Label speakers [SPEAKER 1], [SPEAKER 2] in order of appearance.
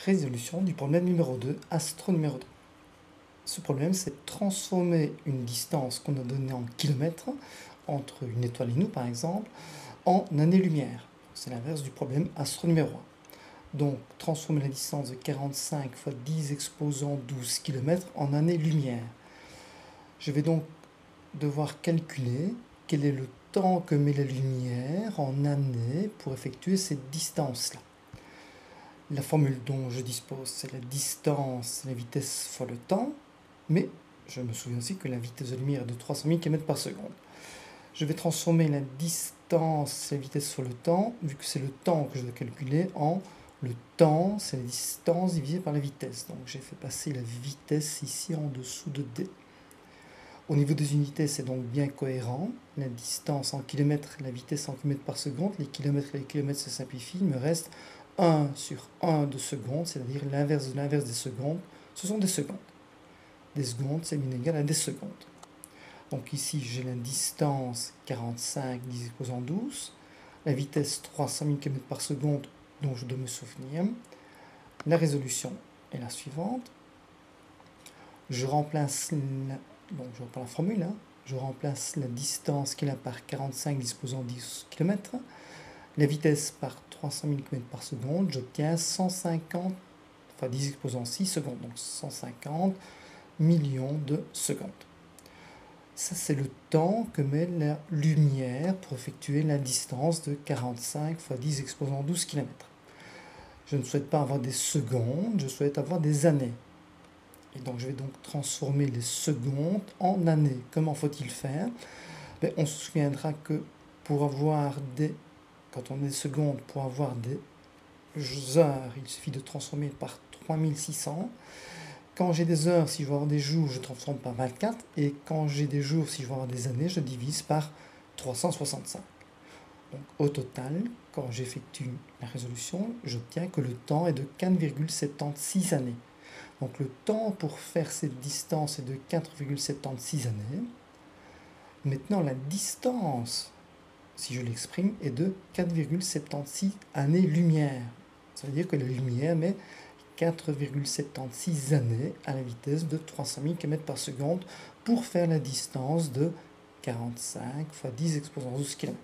[SPEAKER 1] Résolution du problème numéro 2, astro numéro 2. Ce problème, c'est de transformer une distance qu'on a donnée en kilomètres, entre une étoile et nous par exemple, en années-lumière. C'est l'inverse du problème astro numéro 1. Donc, transformer la distance de 45 fois 10 exposant 12 km en années-lumière. Je vais donc devoir calculer quel est le temps que met la lumière en années pour effectuer cette distance-là. La formule dont je dispose, c'est la distance, la vitesse fois le temps, mais je me souviens aussi que la vitesse de lumière est de 300 000 km par seconde. Je vais transformer la distance, la vitesse fois le temps, vu que c'est le temps que je dois calculer, en le temps, c'est la distance divisée par la vitesse. Donc j'ai fait passer la vitesse ici en dessous de d. Au niveau des unités, c'est donc bien cohérent. La distance en kilomètres, la vitesse en kilomètres par seconde, les kilomètres et les kilomètres se simplifient. Il me reste 1 sur 1 de seconde, c'est-à-dire l'inverse de l'inverse des secondes. Ce sont des secondes. Des secondes, c'est bien égal à des secondes. Donc ici, j'ai la distance 45 10 exposant 12. La vitesse 300 000 km par seconde, dont je dois me souvenir. La résolution est la suivante. Je remplace je reprends la formule. Je remplace la distance qui est là par 45 disposant 10 km. La vitesse par 300 000 km par seconde. J'obtiens 150, enfin 10 exposant 6 secondes. Donc 150 millions de secondes. Ça, c'est le temps que met la lumière pour effectuer la distance de 45 fois 10 exposant 12 km. Je ne souhaite pas avoir des secondes, je souhaite avoir des années. Et donc, je vais donc transformer les secondes en années. Comment faut-il faire? On se souviendra que pour avoir quand on est des secondes, pour avoir des heures, il suffit de transformer par 3600. Quand j'ai des heures, si je veux avoir des jours, je transforme par 24. Et quand j'ai des jours, si je veux avoir des années, je divise par 365. Donc, au total, quand j'effectue la résolution, j'obtiens que le temps est de 4,76 années. Donc le temps pour faire cette distance est de 4,76 années. Maintenant, la distance, si je l'exprime, est de 4,76 années-lumière. Ça veut dire que la lumière met 4,76 années à la vitesse de 300 000 km par seconde pour faire la distance de 45 fois 10 exposant 12 km.